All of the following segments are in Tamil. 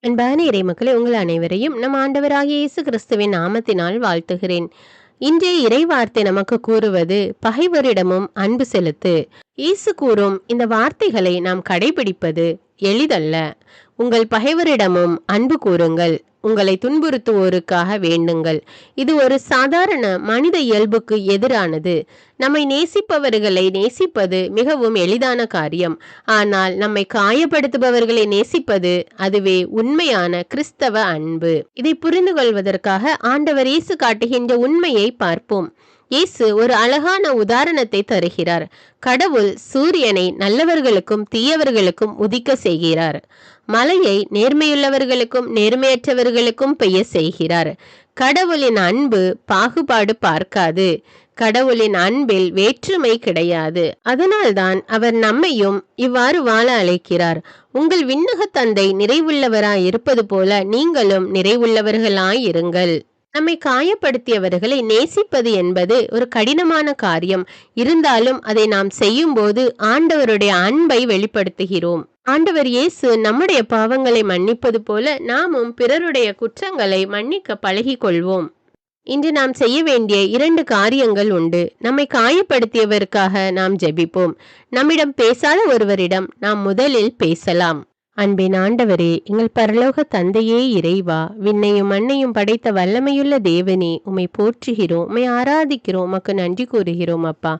அன்பான இறைமக்களே, உங்கள் அனைவரையும் நம் ஆண்டவராகிய இயேசு கிறிஸ்துவின் நாமத்தினால் வாழ்த்துகிறேன். இன்றைய இறைவார்த்தை நமக்கு கூறுவது, பகைவரிடமும் அன்பு செலுத்து. இயேசு கூறும் இந்த வார்த்தைகளை நாம் கடைபிடிப்பது எளிதல்ல. உங்கள் பகைவரிடமும் அன்பு கூறுங்கள், உங்களை துன்புறுத்துவோருக்காக வேண்டுங்கள். இது ஒரு சாதாரண மனித இயல்புக்கு எதிரானது. நம்மை நேசிப்பவர்களை நேசிப்பது மிகவும் எளிதான காரியம். ஆனால் நம்மை காயப்படுத்துபவர்களை நேசிப்பது, அதுவே உண்மையான கிறிஸ்தவ அன்பு. இதை புரிந்து கொள்வதற்காக ஆண்டவர் இயேசு காட்டுகின்ற உண்மையை பார்ப்போம். இயேசு ஒரு அழகான உதாரணத்தை தருகிறார். கடவுள் சூரியனை நல்லவர்களுக்கும் தீயவர்களுக்கும் உதிக்க செய்கிறார். மழையை நேர்மையுள்ளவர்களுக்கும் நேர்மையற்றவர்களுக்கும் பெய்ய செய்கிறார். கடவுளின் அன்பு பாகுபாடு பார்க்காது. கடவுளின் அன்பில் வேற்றுமை கிடையாது. அதனால்தான் அவர் நம்மையும் இவ்வாறு வாழ அழைக்கிறார். உங்கள் விண்ணக தந்தை நிறைவுள்ளவராய் இருப்பது போல நீங்களும் நிறைவுள்ளவர்களாயிருங்கள். நம்மை காயப்படுத்தியவர்களை நேசிப்பது என்பது ஒரு கடினமான காரியம். இருந்தாலும் அதை நாம் செய்யும் போது ஆண்டவருடைய அன்பை வெளிப்படுத்துகிறோம். ஆண்டவர் இயேசு நம்முடைய பாவங்களை மன்னிப்பது போல நாமும் பிறருடைய குற்றங்களை மன்னிக்க பழகி கொள்வோம். இன்று நாம் செய்ய வேண்டிய 2 காரியங்கள் உண்டு. நம்மை காயப்படுத்தியவருக்காக நாம் ஜெபிப்போம். நம்மிடம் பேசாத ஒருவரிடம் நாம் முதலில் பேசலாம். அன்பின் ஆண்டவரே, எங்கள் பரலோக தந்தையே இறைவா, விண்ணையும் மண்ணையும் படைத்த வல்லமையுள்ள தேவனே, உம்மை போற்றுகிறோம், உம்மை ஆராதிக்கிறோம், உமக்கு நன்றி கூறுகிறோம் அப்பா.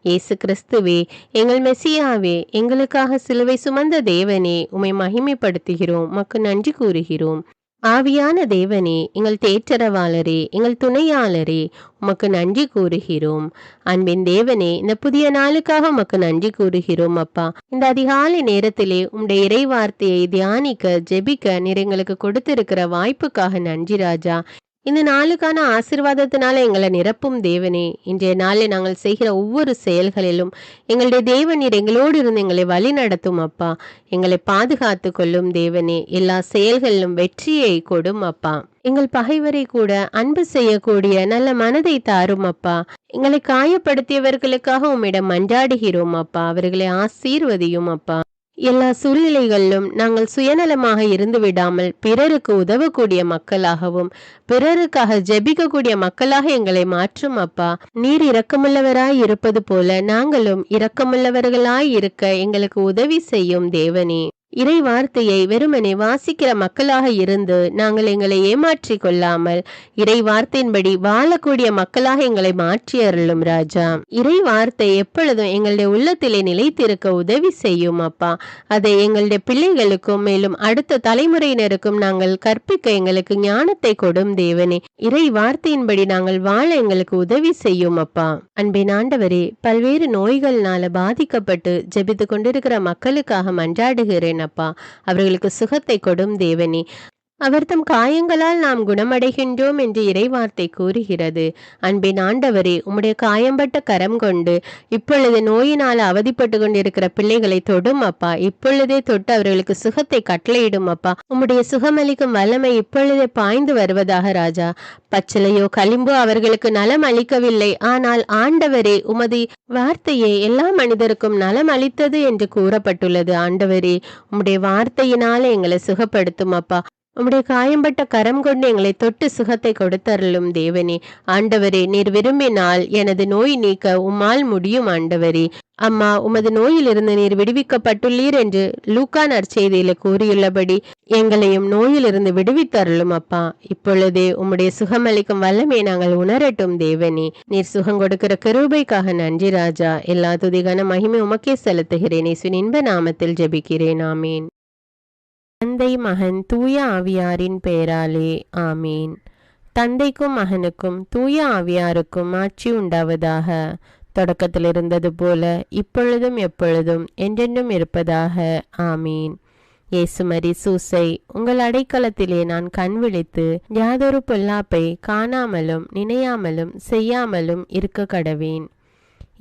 இயேசு கிறிஸ்துவே, எங்கள் மெசியாவே, எங்களுக்காக சிலுவை சுமந்த தேவனே, உம்மை மகிமைப்படுத்துகிறோம், உமக்கு நன்றி கூறுகிறோம். ஆவியான தேவனே, எங்கள் தேற்றரவாளரே, எங்கள் துணையாளரே, உமக்கு நன்றி கூறுகிறோம். அன்பின் தேவனே, இந்த புதிய நாளுக்காக உமக்கு நன்றி கூறுகிறோம் அப்பா. இந்த அதிகாலை நேரத்திலே உம்முடைய இறை வார்த்தையை தியானிக்க ஜெபிக்க நீர் எங்களுக்கு கொடுத்திருக்கிற வாய்ப்புக்காக நன்றி ராஜா. இந்த நாளுக்கான ஆசீர்வாதத்தினால எங்களை நிரப்பும் தேவனே. இன்றைய நாளில் நாங்கள் செய்கிற ஒவ்வொரு செயல்களிலும் எங்களுடைய தேவன் நீர் எங்களோடு இருந்து எங்களை வழி நடத்தும் அப்பா. எங்களை பாதுகாத்து கொள்ளும் தேவனே. எல்லா செயல்களிலும் வெற்றியை கொடும் அப்பா. எங்கள் பகைவரை கூட அன்பு செய்யக்கூடிய நல்ல மனதை தாரும் அப்பா. எங்களை காயப்படுத்தியவர்களுக்காக உம்மிடம் மன்றாடுகிறோம் அப்பா. அவர்களை ஆசீர்வதியும் அப்பா. எல்லா சூழ்நிலைகளிலும் நாங்கள் சுயநலமாக இருந்து விடாமல் பிறருக்கு உதவக்கூடிய மக்களாகவும் பிறருக்காக ஜெபிக்கக்கூடிய மக்களாக எங்களை மாற்றும் அப்பா. நீர் இரக்கமுள்ளவராய் இருப்பது போல நாங்களும் இரக்கமுள்ளவர்களாய் இருக்க எங்களுக்கு உதவி செய்யும் தேவனே. இறை வார்த்தையை வெறுமனே வாசிக்கிற மக்களாக இருந்து நாங்கள் எங்களை ஏமாற்றி கொள்ளாமல் இறை வார்த்தையின்படி வாழக்கூடிய மக்களாக எங்களை மாற்றி அருளும் ராஜா. இறை வார்த்தை எப்பொழுதும் எங்களுடைய உள்ளத்திலே நிலைத்திருக்க உதவி செய்யும் அப்பா. அதை எங்களுடைய பிள்ளைகளுக்கும் மேலும் அடுத்த தலைமுறையினருக்கும் நாங்கள் கற்பிக்க எங்களுக்கு ஞானத்தை கொடும் தேவனே. இறை வார்த்தையின்படி நாங்கள் வாழ எங்களுக்கு உதவி செய்யும் அப்பா. அன்பின் ஆண்டவரே, பல்வேறு நோய்கள்னால பாதிக்கப்பட்டு ஜெபித்து கொண்டிருக்கிற மக்களுக்காக மன்றாடுகிறேன் அப்பா. அவர்களுக்கு சுகத்தை கொடும் தேவனே. அவர் தம் காயங்களால் நாம் குணமடைகின்றோம் என்று இறைவார்த்தை கூறுகிறது. அன்பின் ஆண்டவரே, உம்முடைய காயம்பட்ட கரம் கொண்டு இப்பொழுது நோயினால் அவதிப்பட்டு கொண்டிருக்கிற பிள்ளைகளை தொடும் அப்பா. இப்பொழுதே தொட்டு அவர்களுக்கு சுகத்தை கட்டளையிடும் அப்பா. உம்முடைய சுகமளிக்கும் வல்லமை இப்பொழுதே பாய்ந்து வருவதாக ராஜா. பச்சிலையோ களிம்போ அவர்களுக்கு நலம் அளிக்கவில்லை. ஆனால் ஆண்டவரே, உமது வார்த்தையே எல்லா மனிதருக்கும் நலம் அளித்தது என்று கூறப்பட்டுள்ளது. ஆண்டவரே, உம்முடைய வார்த்தையினாலே எங்களை சுகப்படுத்தும் அப்பா. உம்முடைய காயம்பட்ட கரம் கொண்டு எங்களை தொட்டு சுகத்தை கொடுத்தருளும் தேவனே. ஆண்டவரே, நீர் விரும்பினால் எனது நோய் நீக்க உம்மால் முடியும் ஆண்டவரே. அம்மா, உமது நோயிலிருந்து நீர் விடுவிக்கப்பட்டுள்ளீர் என்று லூக்கா நற்செய்தியில கூறியுள்ளபடி எங்களையும் நோயிலிருந்து விடுவித்தருளும் அப்பா. இப்பொழுதே உம்முடைய சுகமளிக்கும் வல்லமை நாங்கள் உணரட்டும் தேவனே. நீர் சுகம் கொடுக்கிற கிருபைக்காக நன்றி ராஜா. எல்லா துதிகான மகிமை உமக்கே செலுத்துகிறேன். இயேசுவின் இன்ப நாமத்தில் ஜெபிக்கிறேன். ஆமீன். தந்தை, மகன், தூய ஆவியாரின் பெயராலே ஆமீன். தந்தைக்கும் மகனுக்கும் தூய ஆவியாருக்கும் ஆட்சி உண்டாவதாக. தொடக்கத்தில் இருந்தது போல இப்பொழுதும் எப்பொழுதும் என்றென்றும் இருப்பதாக ஆமீன். இயேசுமரி சூசை, உங்கள் அடைக்கலத்திலே நான் கண் விழித்து யாதொரு பொல்லாப்பை காணாமலும் நினையாமலும் செய்யாமலும் இருக்க கடவேன்.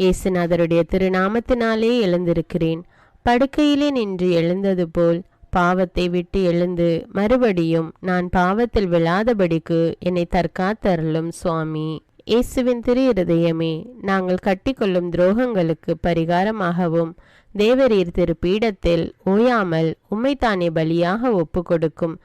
இயேசுநாதருடைய திருநாமத்தினாலே எழுந்திருக்கிறேன். படுக்கையிலே நின்று எழுந்தது போல் பாவத்தை விட்டு எழுந்து மறுபடியும் நான் பாவத்தில் விழாதபடிக்கு என்னை தற்காத்தருளும் சுவாமி. இயேசுவின் திரு இருதயமே, நாங்கள் கட்டிக்கொள்ளும் துரோகங்களுக்கு பரிகாரமாகவும் தேவரீர் திரு பீடத்தில் ஓயாமல் உம்மைத்தானே பலியாக ஒப்பு கொடுக்கும்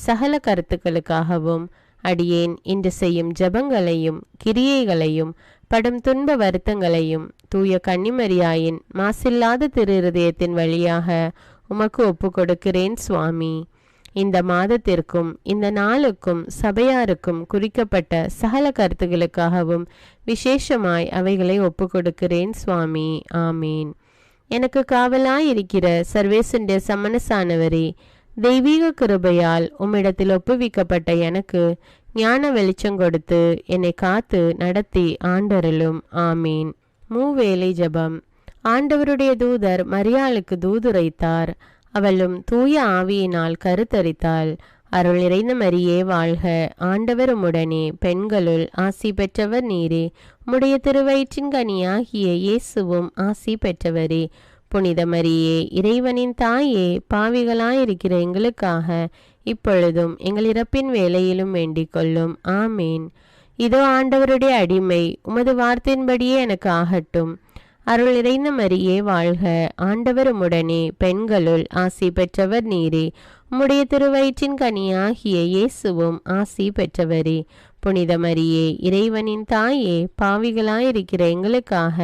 சகல கருத்துக்களுக்காகவும் அடியேன் இன்று செய்யும் ஜெபங்களையும் கிரியைகளையும் படும் துன்ப வருத்தங்களையும் தூய கன்னிமரியாயின் மாசில்லாத திரு இருதயத்தின் வழியாக உமக்கு ஒப்பு கொடுக்கிறேன் சுவாமி. இந்த மாதத்திற்கும் இந்த நாளுக்கும் சபையாருக்கும் குறிக்கப்பட்ட சகல கருத்துக்களுக்காகவும் விசேஷமாய் அவைகளை ஒப்பு கொடுக்கிறேன் சுவாமி. ஆமீன். எனக்கு காவலாயிருக்கிற சர்வேசனுடைய சமனசானவரே, தெய்வீக கிருபையால் உம்மிடத்தில் ஒப்புவிக்கப்பட்ட எனக்கு ஞான வெளிச்சம் கொடுத்து என்னை காத்து நடத்தி ஆண்டருளும். ஆமீன். மூவேளை ஜெபம். ஆண்டவருடைய தூதர் மரியாளுக்கு தூதுரைத்தார். அவளும் தூய ஆவியினால் கருத்தரித்தாள். அருள் நிறைந்த மரியே வாழ்க, ஆண்டவர் உம்முடனே, பெண்களுள் ஆசி பெற்றவர் நீரே. உம்முடைய திருவயிற்றின் கனியாகிய இயேசுவும் ஆசி பெற்றவரே. புனித மரியே, இறைவனின் தாயே, பாவிகளாயிருக்கிற எங்களுக்காக இப்பொழுதும் எங்கள் இறப்பின் வேளையிலும் வேண்டிக் கொள்ளும். ஆமீன். இதோ ஆண்டவருடைய அடிமை, உமது வார்த்தையின்படியே எனக்கு ஆகட்டும். அருள் நிறைந்த மரியே வாழ்க, ஆண்டவர் உம்முடனே, பெண்களுள் ஆசி பெற்றவர் நீரே. உம்முடைய திருவயிற்றின் கனியாகிய இயேசுவும் ஆசி பெற்றவரே. புனித மரியே, இறைவனின் தாயே, பாவிகளாயிருக்கிற எங்களுக்காக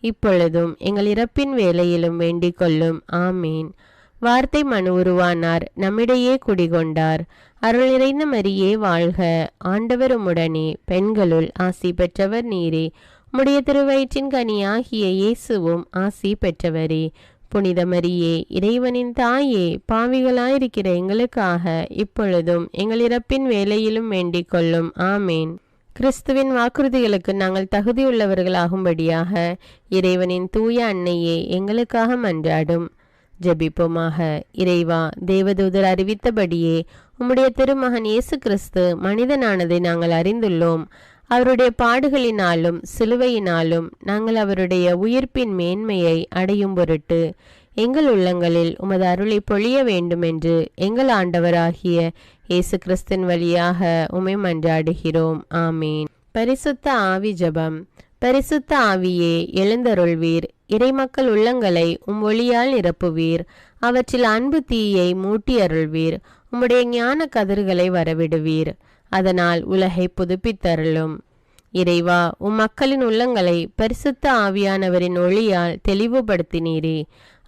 இப்பொழுதும் எங்கள் இறப்பின் வேளையிலும் வேண்டிக் கொள்ளும். ஆமீன். வார்த்தை மனு உருவானார், நம்மிடையே குடிகொண்டார். அருள் நிறைந்த மரியே வாழ்க, ஆண்டவர் உம்முடனே, பெண்களுள் ஆசி பெற்றவர் நீரே. உம்முடைய திருவயிற்றின் கனியாகிய இயேசுவும் ஆசி பெற்றவரே. புனித மரியே, இறைவனின் தாயே, பாவிகளாயிருக்கிற எங்களுக்காக இப்பொழுதும் எங்கள் இறப்பின் வேளையிலும் வேண்டிக் கொள்ளும். ஆமேன். கிறிஸ்துவின் வாக்குறுதிகளுக்கு நாங்கள் தகுதியுள்ளவர்களாகும்படியாக இறைவனின் தூய அன்னையே எங்களுக்காக மன்றாடும். ஜெபிப்போமாக. இறைவா, தேவதூதர் அறிவித்தபடியே உம்முடைய திருமகன் இயேசு கிறிஸ்து மனிதனானதை நாங்கள் அறிந்துள்ளோம். அவருடைய பாடுகளினாலும் சிலுவையினாலும் நாங்கள் அவருடைய உயிர்ப்பின் மேன்மையை அடையும் பொருட்டு எங்கள் உள்ளங்களில் உமது அருளை பொழிய வேண்டுமென்று எங்கள் ஆண்டவராகிய இயேசு கிறிஸ்தின் வழியாக உம்மை மன்றாடுகிறோம். ஆமீன். பரிசுத்த ஆவி ஜெபம். பரிசுத்த ஆவியே, எழுந்தருள்வீர். இறைமக்கள் உள்ளங்களை ஒளியால் நிரப்புவீர். அவற்றில் அன்பு தீயை மூட்டி அருள்வீர். உம்முடைய ஞான கதிர்களை வரவிடுவீர். அதனால் உலகை புதுப்பித்தருளும். இறைவா, மக்களின் உள்ளங்களை பரிசுத்த ஆவியானவரின் ஒளியால் தெளிவுபடுத்தினீரே.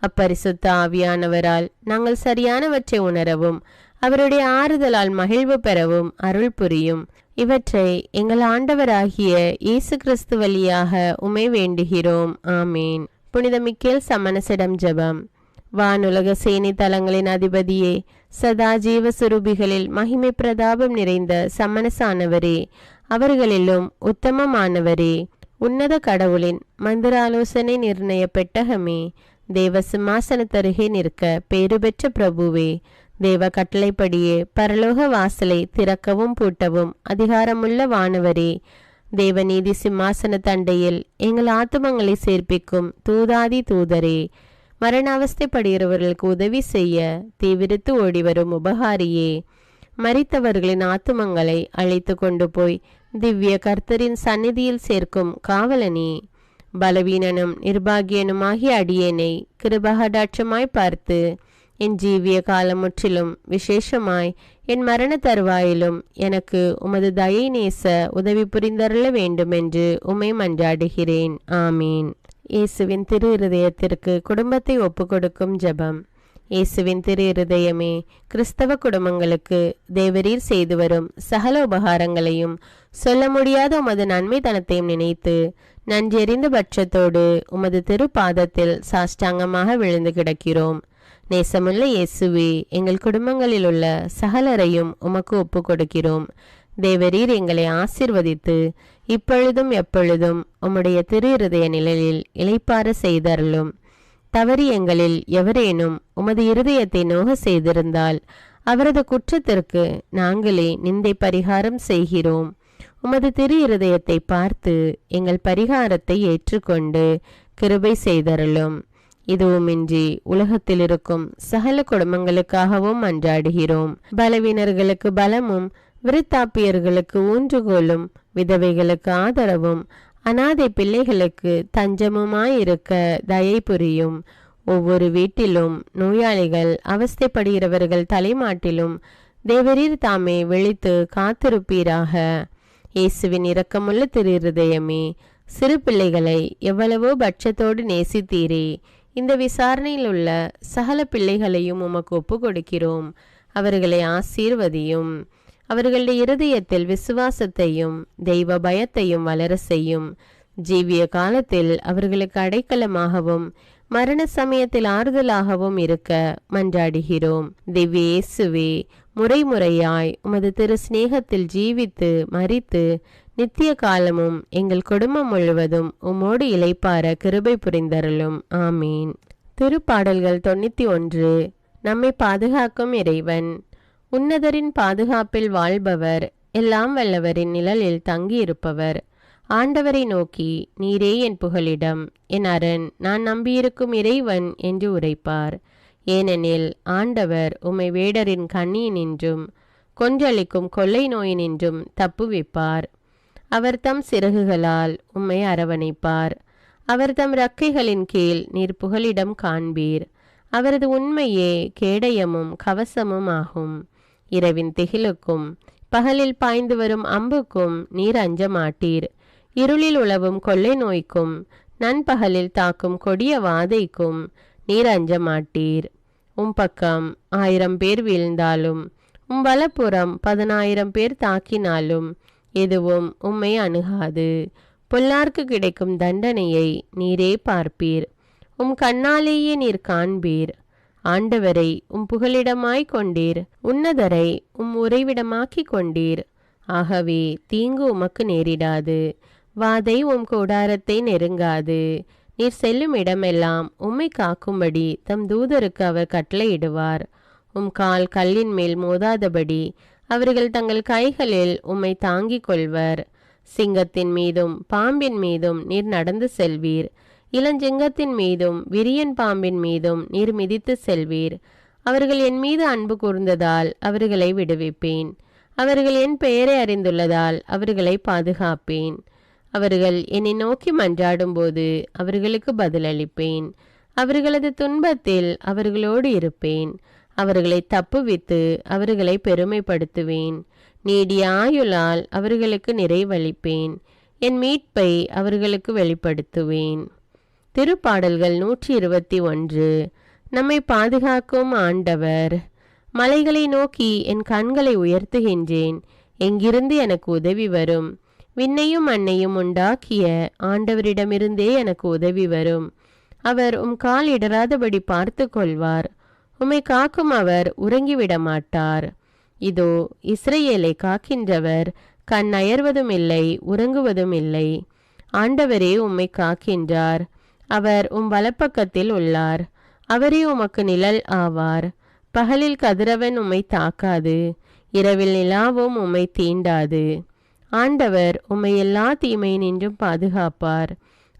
அப்பரிசுத்த ஆவியானவரால் நாங்கள் சரியானவற்றை உணரவும் அவருடைய ஆறுதலால் மகிழ்வு பெறவும் அருள் புரியும். இவற்றை எங்கள் ஆண்டவராகிய இயேசு கிறிஸ்து வழியாக உம்மை வேண்டுகிறோம். ஆமீன். புனித மிக்கேல் சமணசிடம் ஜெபம். வானுலக சேனை தலங்களின் அதிபதியே, சதா ஜீவ சுரூபிகளில் மகிமை பிரதாபம் நிறைந்த சமணசானவரே, அவர்களிலும் உத்தமமானவரே, உன்னத கடவுளின் மந்திராலோசனை நிர்ணய பெட்டகமே, தேவ சிம்மாசனத்தருகே நிற்க பேறு பெற்ற பிரபுவே, தேவ கட்டளைப்படியே பரலோக வாசலை திறக்கவும் பூட்டவும் அதிகாரமுள்ள வானவரே, தேவநீதி சிம்மாசன தண்டையில் எங்கள் ஆத்துமங்களை சேர்ப்பிக்கும் தூதாதி தூதரே, மரண அவஸ்தைப்படுகிறவர்களுக்கு உதவி செய்ய தீவிரித்து ஓடிவரும் உபகாரியே, மரித்தவர்களின் ஆத்துமங்களை அழைத்து கொண்டு போய் திவ்ய கர்த்தரின் சந்நிதியில் சேர்க்கும் காவலனே, பலவீனனும் நிர்பாகியனுமாகிய அடியேனை கிருபகடாட்சமாய் பார்த்து என் ஜீவிய காலம் முற்றிலும் விசேஷமாய் என் மரண தருவாயிலும் எனக்கு உமது தயை நேச உதவி புரிந்தருள வேண்டுமென்று உம்மை மன்றாடுகிறேன். ஆமீன். இயேசுவின் திரு இருதயத்திற்கு குடும்பத்தை ஒப்பு கொடுக்கும் ஜெபம். இயேசுவின் திரு இருதயமே, கிறிஸ்தவ குடும்பங்களுக்கு தேவரீர் செய்து வரும் சகல உபகாரங்களையும் சொல்ல முடியாத உமது நன்மைத்தனத்தையும் நினைத்து நன்றெறிந்த பட்சத்தோடு உமது திரு பாதத்தில் சாஷ்டாங்கமாக விழுந்து கிடக்கிறோம். நேசமுள்ள இயேசுவே, எங்கள் குடும்பங்களில் உள்ள சகலரையும் உமக்கு ஒப்பு கொடுக்கிறோம். தேவரீர் எங்களை ஆசிர்வதித்து இப்பொழுதும் எப்பொழுதும் உம்முடைய திரு இருதய நிழலில் இளைப்பாற செய்தருளும். தவறி எங்களில் எவரேனும் உமது இருதயத்தை நோக செய்திருந்தால் அவரது குற்றத்திற்கு நாங்களே நிந்தை பரிகாரம் செய்கிறோம். உமது திரு இருதயத்தை பார்த்து எங்கள் பரிகாரத்தை ஏற்றுக்கொண்டு கிருபை செய்தருளும். இதுவுமின்றி உலகத்தில் இருக்கும் சகல குடும்பங்களுக்காகவும் மன்றாடுகிறோம். பலவீனர்களுக்கு பலமும் விருத்தாப்பியர்களுக்கு ஊன்றுகோலும் விதவைகளுக்கு ஆதரவும் அநாதை பிள்ளைகளுக்கு தஞ்சமுமாயிருக்க தயை புரியும். ஒவ்வொரு வீட்டிலும் நோயாளிகள் அவஸ்தைப்படுகிறவர்கள் தலைமாட்டிலும் தேவரீர் தாமே விழித்து காத்திருப்பீராக. இயேசுவின் இரக்கமுள்ள திரு இருதயமே, சிறு பிள்ளைகளை எவ்வளவோ பட்சத்தோடு நேசித்தீரே. இந்த விசாரணையில் உள்ள சகல பிள்ளைகளையும் உமக்கு ஒப்பு கொடுக்கிறோம். அவர்களை ஆசீர்வதியும். அவர்களுடைய இருதயத்தில் விசுவாசத்தையும் தெய்வ பயத்தையும் வளர செய்யும். ஜீவிய காலத்தில் அவர்களுக்கு அடைக்கலமாகவும் மரண சமயத்தில் ஆறுதலாகவும் இருக்க மன்றாடுகிறோம். திவ்ய இயேசுவே, முறைமுறையாய் உமது திரு சிநேகத்தில் ஜீவித்து மரித்து நித்திய காலமும் எங்கள் குடும்பம் முழுவதும் உம்மோடு இளைப்பார கிருபை புரிந்தருளும். ஆமீன். திருப்பாடல்கள் 91. நம்மை பாதுகாக்கும் இறைவன். உன்னதரின் பாதுகாப்பில் வாழ்பவர், எல்லாம் வல்லவரின் நிழலில் தங்கியிருப்பவர். ஆண்டவரை நோக்கி, நீரே என் புகலிடம், என் அரண், நான் நம்பியிருக்கும் இறைவன் என்று உரைப்பார். ஏனெனில் ஆண்டவர் உம்மை வேடரின் கண்ணியினின்றும் கொன்றளிக்கும் கொள்ளை நோயினின்றும் தப்புவிப்பார். அவர் தம் சிறகுகளால் உம்மை அரவணைப்பார். அவர் தம் இறக்கைகளின் கீழ் நீர் புகலிடம் காண்பீர். அவரது உண்மையே கேடயமும் கவசமும் ஆகும். இரவின் திகிலுக்கும் பகலில் பாய்ந்து வரும் அம்புக்கும் நீர் அஞ்ச மாட்டீர். இருளில் உலவும் கொள்ளை நோய்க்கும் நண்பகலில் தாக்கும் கொடிய வாதைக்கும் நீர் அஞ்ச மாட்டீர். பக்கம் 1000 பேர் வீழ்ந்தாலும் வலப்புறம் 10,000 பேர் தாக்கினாலும் எதுவும் உம்மை அணுகாது. பொல்லார்க்கு கிடைக்கும் தண்டனையை நீரே பார்ப்பீர். கண்ணாலேயே நீர் காண்பீர். ஆண்டவரை புகலிடமாய் கொண்டீர். உன்னதரை உறைவிடமாக்கி கொண்டீர். ஆகவே தீங்கு உமக்கு நேரிடாது. வாதை கூடாரத்தை நெருங்காது. நீர் செல்லும் இடமெல்லாம் உம்மை காக்கும்படி தம் தூதருக்கு அவர் கட்டளையிடுவார். கால் கல்லின் மேல் மோதாதபடி அவர்கள் தங்கள் கைகளில் உம்மை தாங்கிக் கொள்வர். சிங்கத்தின் மீதும் பாம்பின் மீதும் நீர் நடந்து செல்வீர். இளஞ்சிங்கத்தின் மீதும் விரியன் பாம்பின் மீதும் நீர் மிதித்து செல்வீர். அவர்கள் என் மீது அன்பு கூர்ந்ததால் அவர்களை விடுவிப்பேன். அவர்கள் என் பெயரை அறிந்துள்ளதால் அவர்களை பாதுகாப்பேன். அவர்கள் என்னை நோக்கி மன்றாடும் போது அவர்களுக்கு பதிலளிப்பேன். அவர்களது துன்பத்தில் அவர்களோடு இருப்பேன். அவர்களை தப்புவித்து அவர்களை பெருமைப்படுத்துவேன். நீடிய ஆயுளால் அவர்களுக்கு நிறைவளிப்பேன். என் மீட்பை அவர்களுக்கு வெளிப்படுத்துவேன். திருப்பாடல்கள் 121. நம்மை பாதுகாக்கும் ஆண்டவர். மலைகளை நோக்கி என் கண்களை உயர்த்துகின்றேன். எங்கிருந்து எனக்கு உதவி வரும்? விண்ணையும் மண்ணையும் உண்டாக்கிய ஆண்டவரிடமிருந்தே எனக்கு உதவி வரும். அவர் கால் இடராதபடி பார்த்து கொள்வார். உம்மை காக்கும் அவர் உறங்கிவிட மாட்டார். இதோ இஸ்ரவேலை காக்கின்றவர் கண் அயர்வதும் இல்லை, உறங்குவதும் இல்லை. ஆண்டவரே உம்மை காக்கின்றார். அவர் வலப்பக்கத்தில் உள்ளார். அவரே உமக்கு நிழல் ஆவார். பகலில் கதிரவன் உம்மை தாக்காது, இரவில் நிலாவும் உம்மை தீண்டாது. ஆண்டவர் உம்மை எல்லா தீமையினின்றும் பாதுகாப்பார்.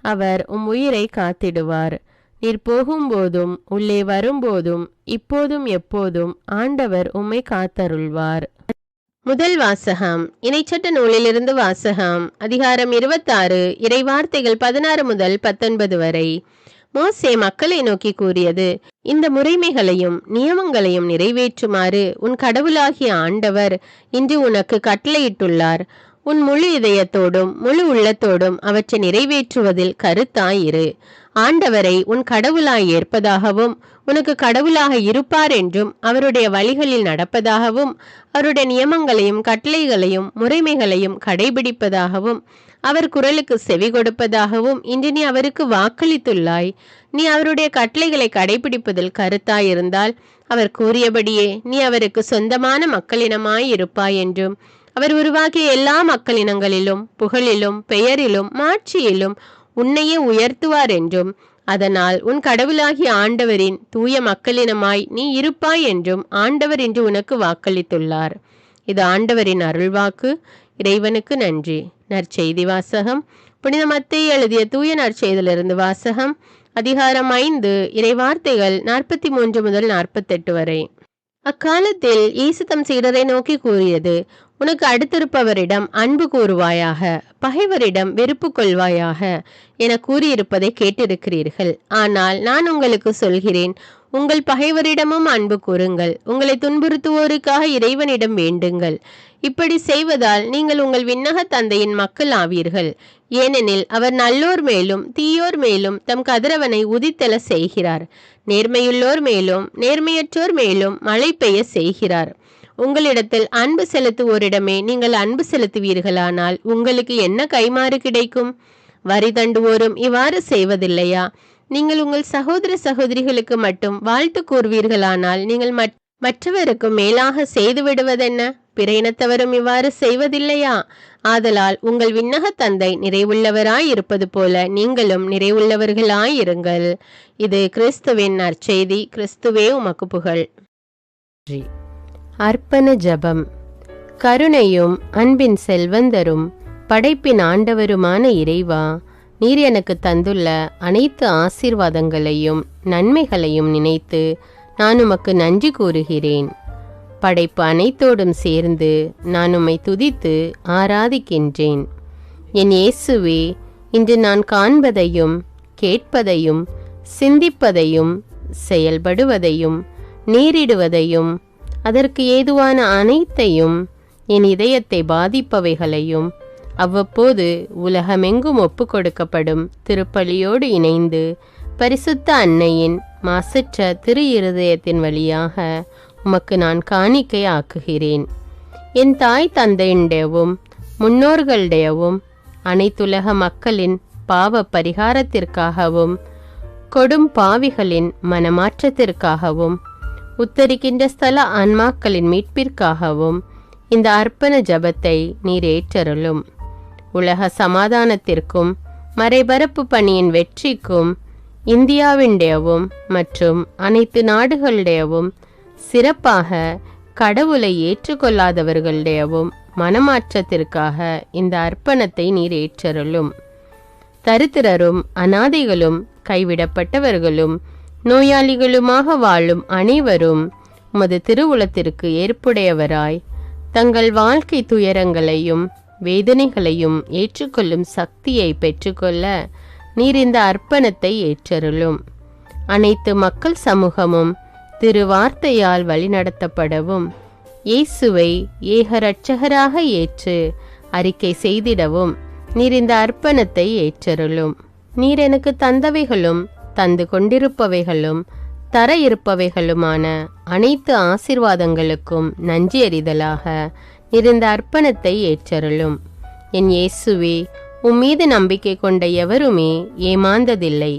அவர் உயிரை காத்திடுவார். நீர் போகும்போதும் உள்ளே வரும்போதும் இப்போதும் எப்போதும் ஆண்டவர் உம்மை காத்தருள்வார். முதல் வாசகம். இணைச்சட்ட நூலிலிருந்து வாசகம். அதிகாரம் 26. இறைவார்த்தைகள் 16 முதல் 19 வரை. மோசே மக்களை நோக்கி கூறியது: இந்த முறைமைகளையும் நியமங்களையும் நிறைவேற்றுமாறு உன் கடவுளாகிய ஆண்டவர் இன்று உனக்கு கட்டளையிட்டுள்ளார். உன் முழு இதயத்தோடும் முழு உள்ளத்தோடும் அவற்றை நிறைவேற்றுவதில் கருத்தாயிரு. ஆண்டவரை உன் கடவுளாய் ஏற்பதாகவும் உனக்கு கடவுளாக இருப்பார் என்றும் அவருடைய வழிகளில் நடப்பதாகவும் அவருடைய நியமங்களையும் கட்டளைகளையும் முறைமைகளையும் கடைபிடிப்பதாகவும் அவர் குரலுக்கு செவி கொடுப்பதாகவும் இன்று நீ அவருக்கு வாக்களித்துள்ளாய். நீ அவருடைய கட்டளைகளை கடைபிடிப்பதில் கருத்தாயிருந்தால் அவர் கூறியபடியே நீ அவருக்கு சொந்தமான மக்களினமாய் இருப்பாய் என்றும் அவர் உருவாக்கிய எல்லா மக்களினங்களிலும் புகழிலும் பெயரிலும் மாட்சியிலும் உன்னையே உயர்த்துவார் என்றும் அதனால் உன் கடவுளாகிய ஆண்டவரின் தூய மக்களினமாய் நீ இருப்பாய் என்றும் ஆண்டவர் இன்று உனக்கு வாக்களித்துள்ளார். இது ஆண்டவரின் அருள்வாக்கு. இறைவனுக்கு நன்றி. நற்செய்தி வாசகம். புனித மத்தேயு எழுதிய தூய நற்செய்தியிலிருந்து வாசகம். அதிகாரம் 5. இறைவார்த்தைகள் 43 முதல் 48 வரை. அக்காலத்தில் இயேசு தம் சீடரை நோக்கி கூறியது, உனக்கு அடுத்திருப்பவரிடம் அன்பு கூறுவாயாக, பகைவரிடம் வெறுப்பு கொள்வாயாக என கூறியிருப்பதை கேட்டிருக்கிறீர்கள். ஆனால் நான் உங்களுக்கு சொல்கிறேன், உங்கள் பகைவரிடமும் அன்பு கூறுங்கள், உங்களை துன்புறுத்துவோருக்காக இறைவனிடம் வேண்டுங்கள். இப்படி செய்வதால் நீங்கள் உங்கள் விண்ணக தந்தையின் மக்கள் ஆவீர்கள். ஏனெனில் அவர் நல்லோர் மேலும் தீயோர் மேலும் தம் கதிரவனை உதித்தெழ செய்கிறார். நேர்மையுள்ளோர் மேலும் நேர்மையற்றோர் மேலும் மழை பெய்ய செய்கிறார். உங்களிடத்தில் அன்பு செலுத்துவோரிடமே நீங்கள் அன்பு செலுத்துவீர்களானால் உங்களுக்கு என்ன கைமாறு கிடைக்கும்? வரி தண்டுவோரும் இவ்வாறு செய்வதில்லையா? நீங்கள் உங்கள் சகோதர சகோதரிகளுக்கு மட்டும் வாழ்த்து கூறுவீர்களானால் நீங்கள் மற்றவருக்கு மேலாக செய்து விடுவதென்ன? பிற இனத்தவரும் இவ்வாறு செய்வதில்லையா? ஆதலால் உங்கள் விண்ணக தந்தை நிறைவுள்ளவராய் இருப்பது போல நீங்களும் நிறைவுள்ளவர்களாயிருங்கள். இது கிறிஸ்துவின் நற்செய்தி. கிறிஸ்துவே உமக்கு புகழ். அர்ப்பண ஜெபம். கருணையும் அன்பின் செல்வந்தரும் படைப்பின் ஆண்டவருமான இறைவா, நீர் எனக்கு தந்துள்ள அனைத்து ஆசீர்வாதங்களையும் நன்மைகளையும் நினைத்து நான் உமக்கு நன்றி கூறுகிறேன். படைப்பு அனைத்தோடும் சேர்ந்து நான் உம்மை துதித்து ஆராதிக்கின்றேன். என் இயேசுவே, இன்று நான் காண்பதையும் கேட்பதையும் சிந்திப்பதையும் செயல்படுவதையும் நேரிடுவதையும் அதற்கு ஏதுவான அனைத்தையும் என் இதயத்தை பாதிப்பவைகளையும் அவ்வப்போது உலகமெங்கும் ஒப்பு கொடுக்கப்படும் திருப்பலியோடு இணைந்து பரிசுத்த அன்னையின் மாசற்ற திரு இருதயத்தின் வழியாக உமக்கு நான் காணிக்கை ஆக்குகிறேன். என் தாய் தந்தையுடையவும் முன்னோர்களுடையவும் அனைத்துலக மக்களின் பாவ பரிகாரத்திற்காகவும் கொடும் பாவிகளின் மனமாற்றத்திற்காகவும் உத்தரிக்கின்ற ஸ்தல ஆன்மாக்களின் மீட்பிற்காகவும் இந்த அர்ப்பண ஜபத்தை நீர் ஏற்றருளும். உலக சமாதானத்திற்கும் மறைபரப்பு பணியின் வெற்றிக்கும் இந்தியாவின்டையவும் மற்றும் அனைத்து நாடுகளுடையவும் சிறப்பாக கடவுளை ஏற்றுக்கொள்ளாதவர்களுடையவும் மனமாற்றத்திற்காக இந்த அர்ப்பணத்தை நீர் ஏற்றருளும். தரித்திரரும் அனாதைகளும் கைவிடப்பட்டவர்களும் நோயாளிகளுமாக வாழும் அனைவரும் உமது திருவுளத்திற்கு ஏற்புடையவராய் தங்கள் வாழ்க்கை துயரங்களையும் வேதனைகளையும் ஏற்றுக்கொள்ளும் சக்தியை பெற்றுக்கொள்ள நீர் இந்த அர்ப்பணத்தை ஏற்றருளும். அனைத்து மக்கள் சமூகமும் திருவார்த்தையால் வழிநடத்தப்படவும் இயேசுவை ஏக இரட்சகராக ஏற்று அறிக்கை செய்திடவும் நீர் இந்த அர்ப்பணத்தை ஏற்றருளும். நீர் எனக்கு தந்தவைகளும் தந்து கொண்டிருப்பவைகளும் தர இருப்பவைகளுமான அனைத்து ஆசீர்வாதங்களுக்கும் நன்றி அறிதலாக நீர் இந்த அர்ப்பணத்தை ஏற்றருளும். என் இயேசுவே, உம்மீது நம்பிக்கை கொண்ட எவருமே ஏமாந்ததில்லை.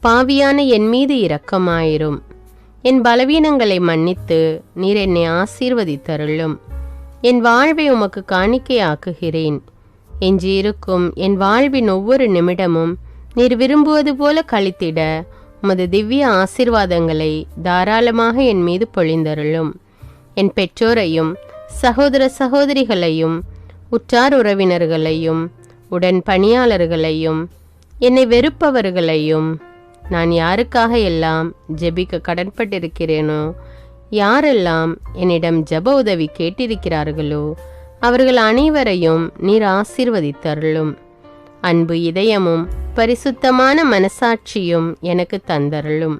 பாவியான என் மீது இரக்கமாயிரும். என் பலவீனங்களை மன்னித்து நீர் என்னை ஆசீர்வதித்தருளும். என் வாழ்வை உமக்கு காணிக்கையாக்குகிறேன். எஞ்சியிருக்கும் என் வாழ்வின் ஒவ்வொரு நிமிடமும் நீர் விரும்புவது போல கழித்திட உமது திவ்ய ஆசீர்வாதங்களை தாராளமாக என் மீது பொழிந்தருளும். என் பெற்றோரையும் சகோதர சகோதரிகளையும் உற்றார் உறவினர்களையும் உடன் பணியாளர்களையும் என்னை வெறுப்பவர்களையும் நான் யாருக்காக எல்லாம் ஜெபிக்க கடன்பட்டிருக்கிறேனோ, யாரெல்லாம் என்னிடம் ஜெப உதவி கேட்டிருக்கிறார்களோ அவர்கள் அனைவரையும் நீர் ஆசீர்வதித்தருளும். அன்பு இதயமும் பரிசுத்தமான மனசாட்சியும் எனக்கு தந்தருளும்.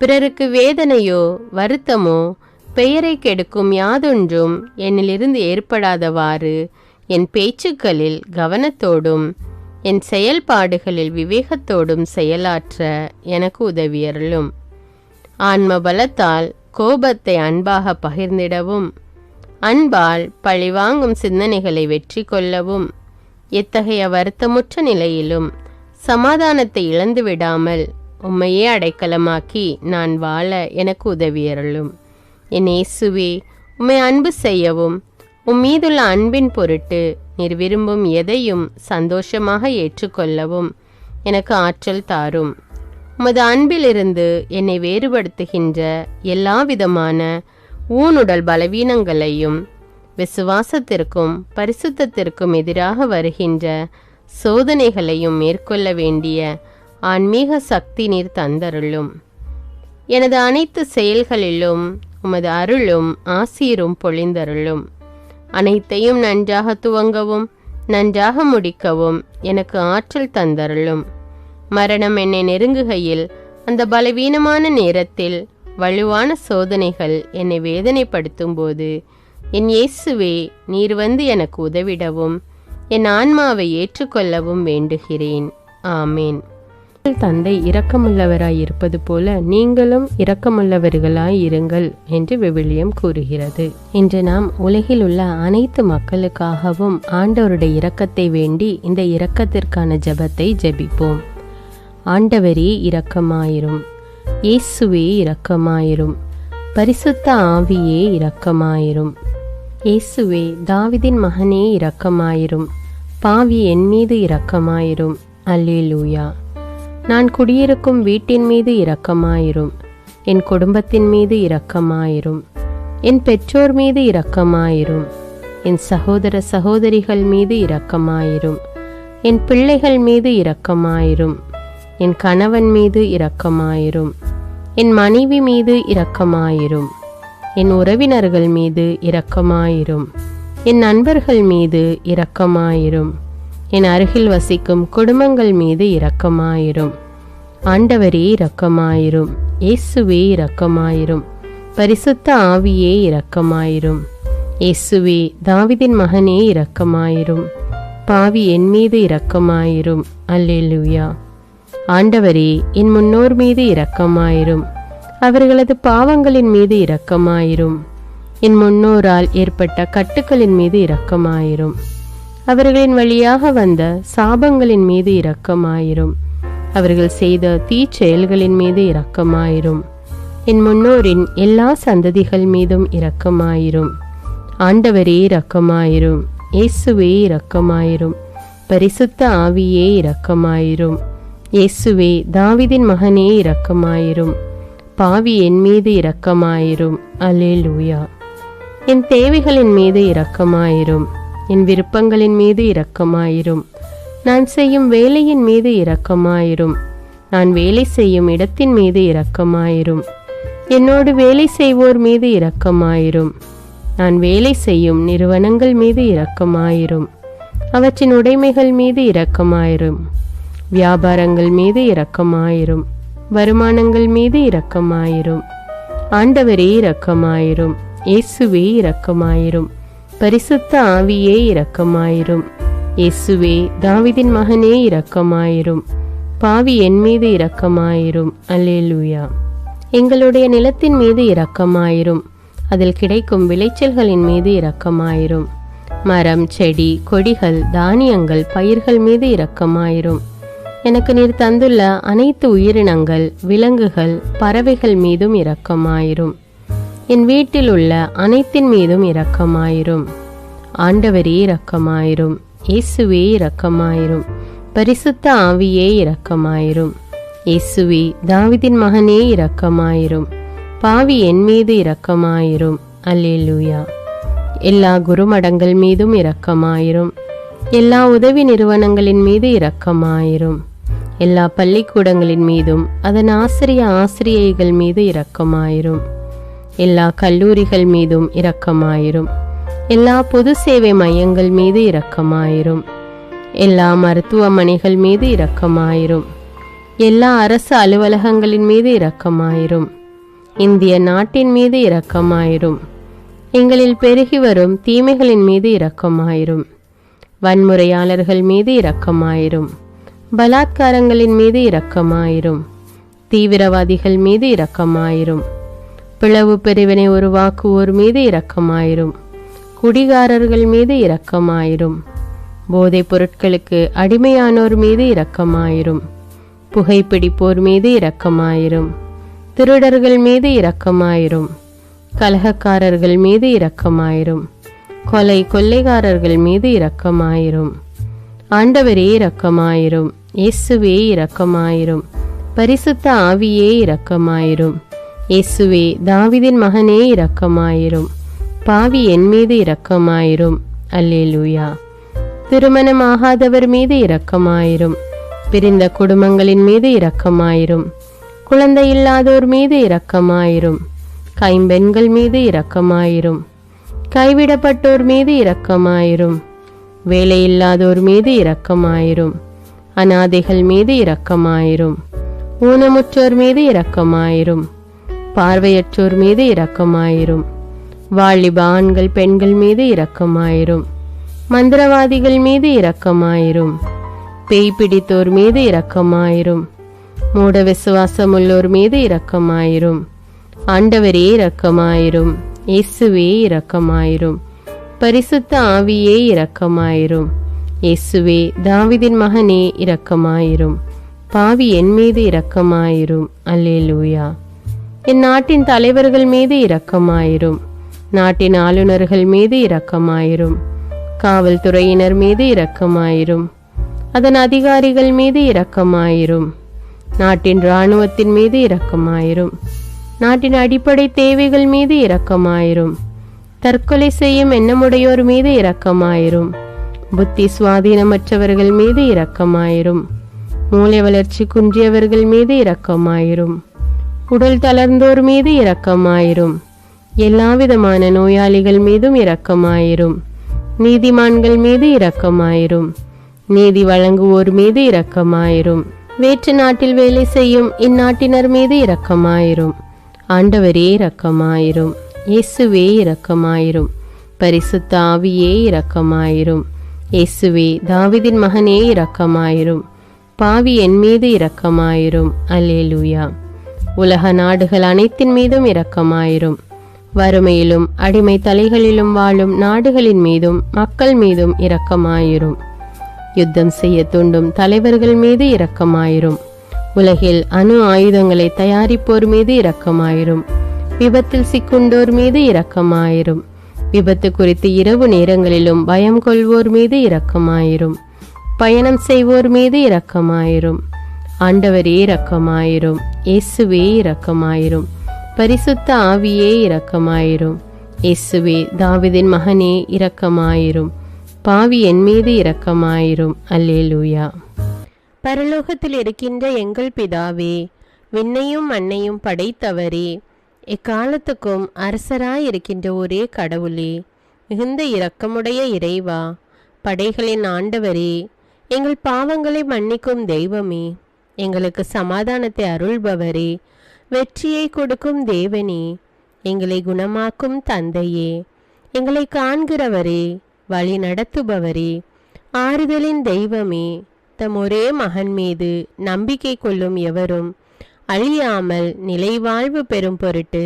பிறருக்கு வேதனையோ வருத்தமோ பெயரை கெடுக்கும் யாதொன்றும் என்னிலிருந்து ஏற்படாதவாறு என் பேச்சுக்களில் கவனத்தோடும் என் செயல்பாடுகளில் விவேகத்தோடும் செயலாற்ற எனக்கு உதவியருளும். ஆன்ம பலத்தால் கோபத்தை அன்பாக பகிர்ந்திடவும் அன்பால் பழிவாங்கும் சிந்தனைகளை வெற்றி கொள்ளவும் எத்தகைய வருத்தமுற்ற நிலையிலும் சமாதானத்தை இழந்து விடாமல் உம்மையே அடைக்கலமாக்கி நான் வாழ எனக்கு உதவியருளும். என் இயேசுவே, உம்மை அன்பு செய்யவும் உம்மீதுள்ள அன்பின் பொருட்டு நீர் விரும்பும் எதையும் சந்தோஷமாக ஏற்றுக்கொள்ளவும் எனக்கு ஆற்றல் தாரும். உமது அன்பிலிருந்து என்னை வேறுபடுத்துகின்ற எல்லா விதமான ஊனுடல் பலவீனங்களையும் விசுவாசத்திற்கும் பரிசுத்தத்திற்கும் எதிராக வருகின்ற சோதனைகளையும் மேற்கொள்ள வேண்டிய ஆன்மீக சக்தி நீர் தந்தருளும். எனது அனைத்து செயல்களிலும் உமது அருளும் ஆசீரும் பொழிந்தருளும். அனைத்தையும் நன்றாக துவங்கவும் நன்றாக முடிக்கவும் எனக்கு ஆற்றல் தந்தருளும். மரணம் என்னை நெருங்குகையில் அந்த பலவீனமான நேரத்தில் வலுவான சோதனைகள் என்னை வேதனைப்படுத்தும் போது என் இயேசுவே, நீர் வந்து எனக்கு உதவிடவும் என் ஆன்மாவை ஏற்றுக்கொள்ளவும் வேண்டுகிறேன். ஆமேன். தந்தை இரக்கமுள்ளவராய் இருப்பது போல நீங்களும் இரக்கமுள்ளவர்களாய் இருங்கள் என்று விவிலியம் கூறுகிறது. இன்று நாம் உலகில் உள்ள அனைத்து மக்களுக்காகவும் ஆண்டவருடைய இரக்கத்தை வேண்டி இந்த இரக்கத்திற்கான ஜெபத்தை ஜெபிப்போம். ஆண்டவரே இரக்கமாயிரும். இயேசுவே இரக்கமாயிரும். பரிசுத்த ஆவியே இரக்கமாயிரும். இயேசுவே, தாவீதின் மகனே இரக்கமாயிரும். பாவி என் மீது இரக்கமாயிரும். அல்லேலூயா. நான் குடியிருக்கும் வீட்டின் மீது இரக்கமாயிரும். என் குடும்பத்தின் மீது இரக்கமாயிரும். என் பெற்றோர் மீது இரக்கமாயிரும். என் சகோதர சகோதரிகள் மீது இரக்கமாயிரும். என் பிள்ளைகள் மீது இரக்கமாயிரும். என் கணவன் மீது இரக்கமாயிரும். என் மனைவி மீது இரக்கமாயிரும். என் உறவினர்கள் மீது இரக்கமாயிரும். என் நண்பர்கள் மீது இரக்கமாயிரும். என் அருகில் வசிக்கும் குடும்பங்கள் மீது இரக்கமாயிரும். ஆண்டவரே இரக்கமாயிரும். இயேசுவே இரக்கமாயிரும். பரிசுத்த ஆவியே இரக்கமாயிரும். இயேசுவே, தாவீதின் மகனே இரக்கமாயிரும். பாவி என் மீது இரக்கமாயிரும். அல்லேலூயா. ஆண்டவரே, என் முன்னோர் மீது இரக்கமாயிரும். அவர்களது பாவங்களின் மீது இரக்கமாயிரும். என் முன்னோரால் ஏற்பட்ட கட்டுக்களின் மீது இரக்கமாயிரும். அவர்களின் வழியாக வந்த சாபங்களின் மீது இரக்கமாயிரும். அவர்கள் செய்த தீச்செயல்களின் மீது இரக்கமாயிரும். என் முன்னோரின் எல்லா சந்ததிகள் மீதும் இரக்கமாயிரும். ஆண்டவரே இரக்கமாயிரும். இயேசுவே இரக்கமாயிரும். பரிசுத்த ஆவியே இரக்கமாயிரும். இயேசுவே, தாவீதின் மகனே இரக்கமாயிரும். பாவி என் மீது இரக்கமாயிரும். அல்லேலூயா. என் தேவைகளின் மீது இரக்கமாயிரும். என் விருப்பங்களின் மீது இரக்கமாயிரும். நான் செய்யும் வேலையின் மீது இரக்கமாயிரும். நான் வேலை செய்யும் இடத்தின் மீது இரக்கமாயிரும். என்னோடு வேலை செய்வோர் மீது இரக்கமாயிரும். நான் வேலை செய்யும் நிறுவனங்கள் மீது இரக்கமாயிரும். அவற்றின் உடைமைகள் மீது இரக்கமாயிரும். வியாபாரங்கள் மீது இரக்கமாயிரும். வருமானங்கள் மீது இரக்கமாயிரும். ஆண்டவரே இரக்கமாயிரும். இயேசுவே இரக்கமாயிரும். பரிசுத்த ஆவியே இரக்கமாயிரும். இயேசுவே, தாவீதின் மகனே இரக்கமாயிரும். பாவி என் மீது இரக்கமாயிரும். அல்லேலூயா. எங்களுடைய நிலத்தின் மீது இரக்கமாயிரும். அதில் கிடைக்கும் விளைச்சல்களின் மீது இரக்கமாயிரும். மரம், செடி, கொடிகள், தானியங்கள், பயிர்கள் மீது இரக்கமாயிரும். எனக்கு நீர் தந்துள்ள அனைத்து உயிரினங்கள், விலங்குகள், பறவைகள் மீதும் இரக்கமாயிரும். என் வீட்டில் உள்ள அனைத்தின் மீதும் இரக்கமாயிரும். ஆண்டவரே இரக்கமாயிரும். இயேசுவே இரக்கமாயிரும். பரிசுத்த ஆவியே இரக்கமாயிரும். இயேசுவே, தாவீதின் மகனே இரக்கமாயிரும். பாவி என் மீது இரக்கமாயிரும். அல்லேலூயா. எல்லா குருமடங்கள் மீதும் இரக்கமாயிரும். எல்லா உதவி நிறுவனங்களின் மீது இரக்கமாயிரும். எல்லா பள்ளிக்கூடங்களின் மீதும் அதன் ஆசிரியைகள் மீது இரக்கமாயிரும். எல்லா கல்லூரிகள் மீதும் இரக்கமாயிரும். எல்லா பொது சேவை மையங்கள் மீது இரக்கமாயிரும். எல்லா மருத்துவமனைகள் மீது இரக்கமாயிரும். எல்லா அரசு அலுவலகங்களின் மீது இரக்கமாயிரும். இந்திய நாட்டின் மீது இரக்கமாயிரும். எங்களில் பெருகி வரும் தீமைகளின் மீது இரக்கமாயிரும். வன்முறையாளர்கள் மீது இரக்கமாயிரும். பலாத்காரங்களின் மீது இரக்கமாயிரும். தீவிரவாதிகள் மீது இரக்கமாயிரும். பிளவு பிரிவினை உருவாக்குவோர் மீது இரக்கமாயிரும். குடிகாரர்கள் மீது இரக்கமாயிரும். போதைப் பொருட்களுக்கு அடிமையானோர் மீது இரக்கமாயிரும். புகைப்பிடிப்போர் மீது இரக்கமாயிரும். திருடர்கள் மீது இரக்கமாயிரும். கலகக்காரர்கள் மீது இரக்கமாயிரும். கொள்ளைக்காரர்கள் மீது இரக்கமாயிரும். ஆண்டவரே இரக்கமாயிரும். இயேசுவே இரக்கமாயிரும். பரிசுத்த ஆவியே இரக்கமாயிரும். இயேசுவே, தாவீதின் மகனே இரக்கமாயிரும். பாவி என் மீது இரக்கமாயிரும். அல்லேலூயா. திருமணமாகாதவர் மீது இரக்கமாயிரும். பிரிந்த குடும்பங்களின் மீது இரக்கமாயிரும். குழந்தை இல்லாதோர் மீது இரக்கமாயிரும். கைம்பெண்கள் மீது இரக்கமாயிரும். கைவிடப்பட்டோர் மீது இரக்கமாயிரும். வேலையில்லாதோர் மீது இரக்கமாயிரும். அநாதைகள் மீது இரக்கமாயிரும். ஊனமுற்றோர் மீது இரக்கமாயிரும். பார்வையற்றோர் மீது இரக்கமாயிரும். வாலிப ஆண்கள் பெண்கள் மீது இரக்கமாயிரும். மந்திரவாதிகள் மீது இரக்கமாயிரும். பேய் பிடித்தோர் மீது இரக்கமாயிரும். மூட விசுவாசமுள்ளோர் மீது இரக்கமாயிரும். ஆண்டவரே இரக்கமாயிரும். இயேசுவே இரக்கமாயிரும். பரிசுத்த ஆவியே இரக்கமாயிரும். இயேசுவே தாவீதின் மகனே இரக்கமாயிரும். பாவி என் மீது இரக்கமாயிரும். அல்லேலூயா. என் நாட்டின் தலைவர்கள் மீது இரக்கமாயிரும். நாட்டின் ஆளுநர்கள் மீது இரக்கமாயிரும். காவல்துறையினர் மீது இரக்கமாயிரும். அதன் அதிகாரிகள் மீது இரக்கமாயிரும். நாட்டின் இராணுவத்தின் மீது இரக்கமாயிரும். நாட்டின் அடிப்படை தேவைகள் மீது இரக்கமாயிரும். தற்கொலை செய்யும் எண்ணமுடையோர் மீது இரக்கமாயிரும். புத்தி சுவாதீனமற்றவர்கள் மீது இரக்கமாயிரும். மூளை வளர்ச்சி குன்றியவர்கள் மீது இரக்கமாயிரும். உடல் தளர்ந்தோர் மீது இரக்கமாயிரும். எல்லாவிதமான நோயாளிகள் மீதும் இரக்கமாயிரும். நீதிமான்கள் மீது இரக்கமாயிரும். நீதி வழங்குவோர் மீது இரக்கமாயிரும். வேற்று நாட்டில் வேலை செய்யும் இந்நாட்டினர் மீது இரக்கமாயிரும். ஆண்டவரே இரக்கமாயிரும். இயேசுவே இரக்கமாயிரும். பரிசுத்த ஆவியே இரக்கமாயிரும். இயேசுவே தாவீதின் மகனே இரக்கமாயிரும். பாவி என் மீது இரக்கமாயிரும். அல்லேலூயா. உலக நாடுகள் அனைத்தின் மீதும் இரக்கமாயிரும். வறுமையிலும் அடிமை தலைகளிலும் வாழும் நாடுகளின் மீதும் மக்கள் மீதும் இரக்கமாயிரும். யுத்தம் செய்ய தூண்டும் தலைவர்கள் மீது இரக்கமாயிரும். உலகில் அணு ஆயுதங்களை தயாரிப்போர் மீது இரக்கமாயிரும். விபத்தில் சிக்குண்டோர் மீது இரக்கமாயிரும். விபத்து குறித்து இரவு நேரங்களிலும் பயம் கொள்வோர் மீது இரக்கமாயிரும். பயணம் செய்வோர் மீது இரக்கமாயிரும். ஆண்டவரே இரக்கமாயிரும். இயேசுவே இரக்கமாயிரும். பரிசுத்த ஆவியே இரக்கமாயிரும். இயேசுவே தாவீதின் மகனே இரக்கமாயிரும். பாவி என் மீது இரக்கமாயிரும். அல்லேலூயா. பரலோகத்தில் இருக்கின்ற எங்கள் பிதாவே, விண்ணையும் மண்ணையும் படைத்தவரே, எக்காலத்துக்கும் அரசராயிருக்கின்ற ஒரே கடவுளே, மிகுந்த இரக்கமுடைய இறைவா, படைகளின் ஆண்டவரே, எங்கள் பாவங்களை மன்னிக்கும் தெய்வமே, எங்களுக்கு சமாதானத்தை அருள்பவரே, வெற்றியை கொடுக்கும் தேவனே, எங்களை குணமாக்கும் தந்தையே, எங்களை காண்கிறவரே, வழி நடத்துபவரே, ஆறுதலின் தெய்வமே, தம் ஒரே மகன் மீது நம்பிக்கை கொள்ளும் எவரும் அழியாமல் நிலைவாழ்வு பெறும் பொருட்டு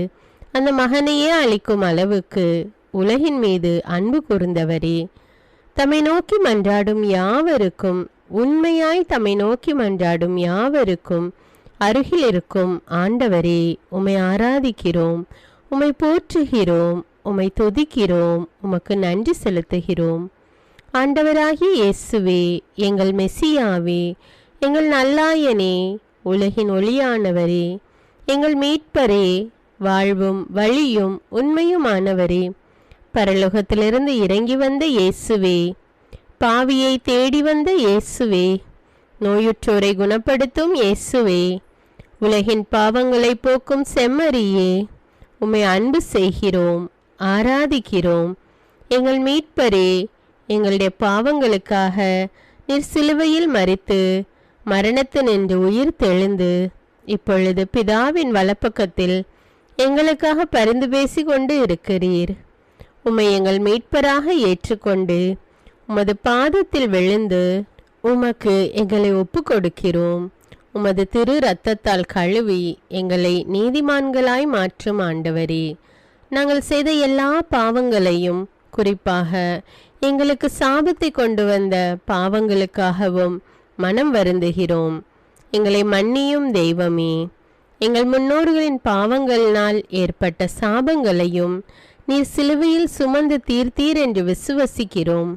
அந்த மகனையே அளிக்கும் அளவுக்கு உலகின் மீது அன்பு கூர்ந்தவரே, தம்மை நோக்கி மன்றாடும் யாவருக்கும், உண்மையாய் தம்மை நோக்கி மன்றாடும் யாவருக்கும் அருகில் இருக்கும் ஆண்டவரே, உம்மை ஆராதிக்கிறோம், உம்மை போற்றுகிறோம், உம்மை துதிக்கிறோம், உமக்கு நன்றி செலுத்துகிறோம். ஆண்டவராகிய இயேசுவே, எங்கள் மெசியாவே, எங்கள் நல்லாயனே, உலகின் ஒளியானவரே, எங்கள் மீட்பரே, வாழ்வும் வழியும் உண்மையுமானவரே, பரலோகத்திலிருந்து இறங்கி வந்த இயேசுவே, பாவியை தேடி வந்த இயேசுவே, நோயுற்றோரை குணப்படுத்தும் இயேசுவே, உலகின் பாவங்களை போக்கும் செம்மறியே, உம்மை அன்பு செய்கிறோம், ஆராதிக்கிறோம். எங்கள் மீட்பரே, எங்களுடைய பாவங்களுக்காக நீர் சிலுவையில் மரித்து மரணத்தினின்று உயிர் தெழுந்து இப்பொழுது பிதாவின் வலப்பக்கத்தில் எங்களுக்காக பரிந்து பேசி கொண்டு இருக்கிறீர். உம்மை எங்கள் மீட்பராக ஏற்றுக்கொண்டு உமது பாதத்தில் விழுந்து உமக்கு எங்களை ஒப்பு கொடுக்கிறோம். உமது திரு இரத்தத்தால் கழுவி எங்களை நீதிமான்களாய் மாற்றும் ஆண்டவரே, நாங்கள் செய்த எல்லா பாவங்களையும், குறிப்பாக எங்களுக்கு சாபத்தை கொண்டு வந்த பாவங்களுக்காகவும் மனம் வருந்துகிறோம். எங்களை மன்னியும் தெய்வமே, எங்கள் முன்னோர்களின் பாவங்களினால் ஏற்பட்ட சாபங்களையும் நீர் சிலுவையில் சுமந்து தீர்த்தீர் என்று விசுவசிக்கிறோம்.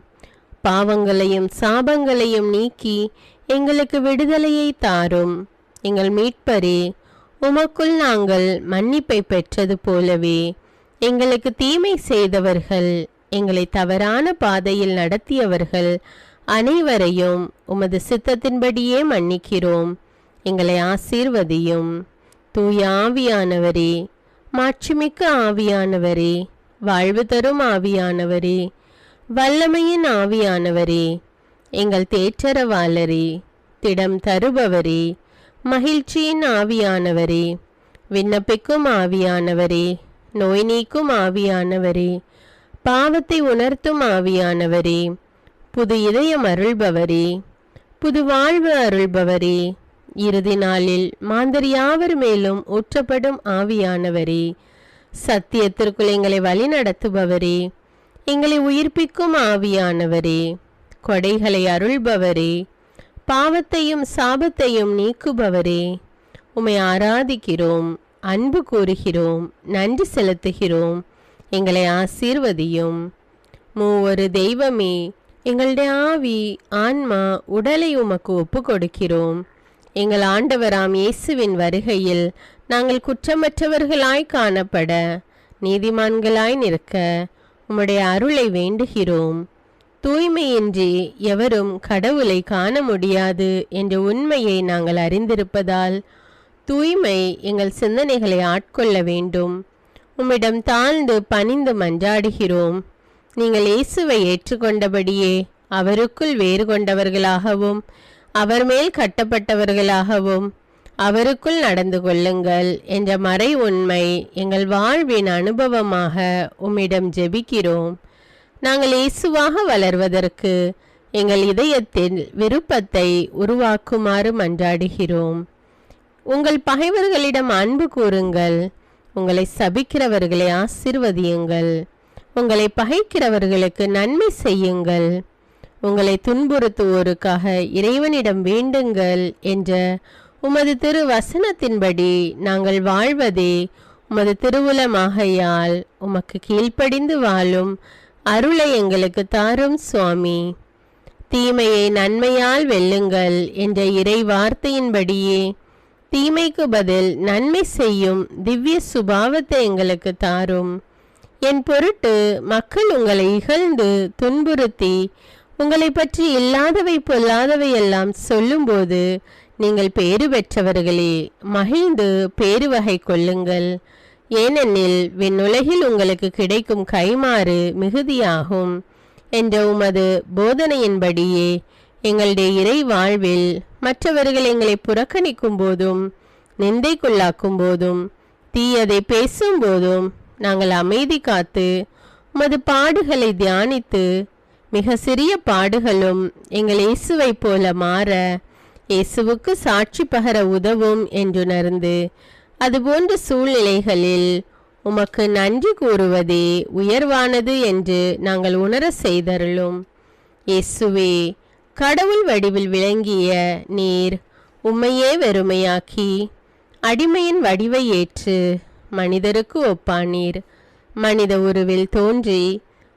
பாவங்களையும் சாபங்களையும் நீக்கி எங்களுக்கு விடுதலையை தாரும். எங்கள் மீட்பரே, உமக்குள் நாங்கள் மன்னிப்பை பெற்றது போலவே எங்களுக்கு தீமை செய்தவர்கள், எங்களை தவறான பாதையில் நடத்தியவர்கள் அனைவரையும் உமது சித்தத்தின்படியே மன்னிக்கிறோம். எங்களை ஆசீர்வதியும். தூய ஆவியானவரே, மாட்சிமிக்க ஆவியானவரே, வாழ்வு தரும் ஆவியானவரே, வல்லமையின் ஆவியானவரே, எங்கள் தேற்றரவாளரே, திடம் தருபவரே, மகிழ்ச்சியின் ஆவியானவரே, விண்ணப்பிக்கும் ஆவியானவரே, நோய் நீக்கும் ஆவியானவரே, பாவத்தை உணர்த்தும் ஆவியானவரே, புது இதயம் அருள்பவரே, புது வாழ்வு அருள்பவரே, இறுதி நாளில் மாந்தர் யாவர் மேலும் ஊற்றப்படும் ஆவியானவரே, சத்தியத்திற்குள் எங்களை வழி நடத்துபவரே, எங்களை உயிர்ப்பிக்கும் ஆவியானவரே, கொடைகளை அருள்பவரே, பாவத்தையும் சாபத்தையும் நீக்குபவரே, உம்மை ஆராதிக்கிறோம், அன்பு கூறுகிறோம், நன்றி செலுத்துகிறோம். எங்களை ஆசீர்வதியும். மூவொரு தெய்வமே, எங்களுடைய ஆவி, ஆன்மா, உடலை உமக்கு ஒப்பு கொடுக்கிறோம். எங்கள் ஆண்டவராம் இயேசுவின் வருகையில் நாங்கள் குற்றமற்றவர்களாய் காணப்பட, நீதிமான்களாய் நிற்க உம்முடைய அருளை வேண்டுகிறோம். தூய்மையின்றி எவரும் கடவுளை காண முடியாது என்ற உண்மையை நாங்கள் அறிந்திருப்பதால் தூய்மை எங்கள் சிந்தனைகளை ஆட்கொள்ள வேண்டும். உம்மிடம் தாழ்ந்து பணிந்து மன்றாடுகிறோம். நீங்கள் இயேசுவை ஏற்றுக்கொண்டபடியே அவருக்குள் வேறு கொண்டவர்களாகவும் அவர் மேல் கட்டப்பட்டவர்களாகவும் அவருக்குள் நடந்து கொள்ளுங்கள் என்ற மறை உண்மை எங்கள் வாழ்வின் அனுபவமாக உம்மிடம் ஜெபிக்கிறோம். நாங்கள் இயேசுவாக வளர்வதற்கு எங்கள் இதயத்தில் விருப்பத்தை உருவாக்குமாறு மன்றாடுகிறோம். உங்கள் பகைவர்களிடம் அன்பு கூறுங்கள், உங்களை சபிக்கிறவர்களை ஆசீர்வதியுங்கள், உங்களை பகைக்கிறவர்களுக்கு நன்மை செய்யுங்கள், உங்களை துன்புறுத்துவோருக்காக இறைவனிடம் வேண்டுங்கள் என்ற உமது திரு வசனத்தின்படி நாங்கள் வாழ்வதே உமது திருவுலமாகையால் உமக்கு கீழ்ப்படிந்து வாழும் அருளை எங்களுக்கு தாரும் சுவாமி. தீமையை நன்மையால் வெல்லுங்கள் என்ற இறை வார்த்தையின்படியே தீமைக்கு பதில் நன்மை செய்யும் திவ்ய சுபாவத்தை எங்களுக்கு தாரும். என் பொருட்டு மக்கள் உங்களை இகழ்ந்து துன்புறுத்தி உங்களை பற்றி இல்லாதவை பொல்லாதவை எல்லாம் சொல்லும்போது நீங்கள் பேறு பெற்றவர்களே, மகிழ்ந்து பேறு வகை கொள்ளுங்கள். ஏனெனில் விண்ணுலகில் உங்களுக்கு கிடைக்கும் கைமாறு மிகுதியாகும் என்ற உமது போதனையின்படியே எங்களுடைய இறை வாழ்வில் மற்றவர்கள் எங்களை புறக்கணிக்கும் போதும் நிந்தைக்குள்ளாக்கும் போதும் தீயதை பேசும் போதும் நாங்கள் அமைதி காத்து உமது பாடுகளை தியானித்து மிக சிறிய பாடுகளும் எங்கள் இயேசுவை போல மாற இயேசுவுக்கு சாட்சி பகர உதவும் என்றுணர்ந்து அதுபோன்ற சூழ்நிலைகளில் உமக்கு நன்றி கூறுவதே உயர்வானது என்று நாங்கள் உணர செய்தருளும். இயேசுவே, கடவுள் வடிவில் விளங்கிய நீர் உம்மையே வெறுமையாக்கி அடிமையின் வடிவை ஏற்று மனிதருக்கு ஒப்பானீர். மனித உருவில் தோன்றி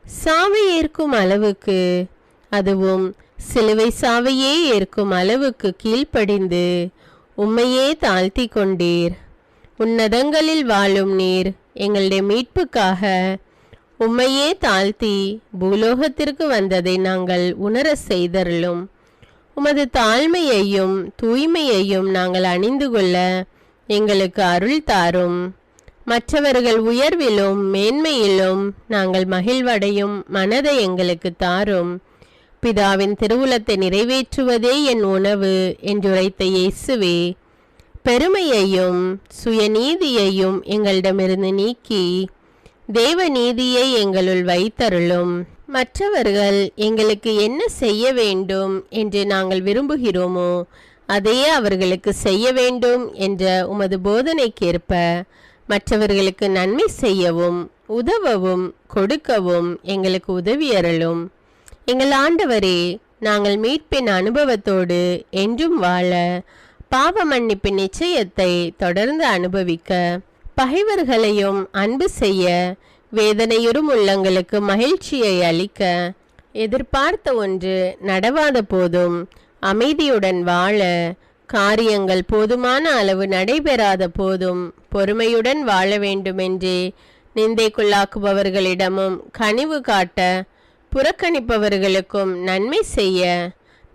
சாவை ஏற்கும் அளவுக்கு, அதுவும் சிலுவை சாவையே ஏற்கும் அளவுக்கு கீழ்ப்படிந்து உம்மையே தாழ்த்தி கொண்டீர். உன்னதங்களில் வாழும் நீர் எங்களுடைய மீட்புக்காக உம்மையே தாழ்த்தி பூலோகத்திற்கு வந்ததை நாங்கள் உணர செய்தருளும். உமது தாழ்மையையும் தூய்மையையும் நாங்கள் அணிந்து கொள்ள எங்களுக்கு அருள் தாரும். மற்றவர்கள் உயர்விலும் மேன்மையிலும் நாங்கள் மகிழ்வடையும் மனதை எங்களுக்கு தாரும். பிதாவின் திருவுளத்தை நிறைவேற்றுவதே என் உணவு என்றுரைத்த இயேசுவே, பெருமையையும் சுயநீதியையும் எங்களிடமிருந்து நீக்கி தேவ நீதியை எங்களுள் வைத்தருளும். மற்றவர்கள் எங்களுக்கு என்ன செய்ய வேண்டும் என்று நாங்கள் விரும்புகிறோமோ அதையே அவர்களுக்கு செய்ய வேண்டும் என்ற உமது போதனைக்கேற்ப மற்றவர்களுக்கு நன்மை செய்யவும் உதவவும் கொடுக்கவும் எங்களுக்கு உதவியருளும். எங்கள் ஆண்டவரே, நாங்கள் மீட்பின் அனுபவத்தோடு என்றும் வாழ, பாவ மன்னிப்பின் நிச்சயத்தை தொடர்ந்து அனுபவிக்க, பகைவர்களையும் அன்பு செய்ய, வேதனையுறும் உள்ளங்களுக்கு மகிழ்ச்சியை அளிக்க, எதிர்பார்த்த ஒன்று நடவாத போதும் அமைதியுடன் வாழ, காரியங்கள் போதுமான அளவு நடைபெறாத போதும் பொறுமையுடன் வாழ வேண்டுமென்றே நிந்தைக்குள்ளாக்குபவர்களிடமும் கனிவு காட்ட, புறக்கணிப்பவர்களுக்கும் நன்மை செய்ய,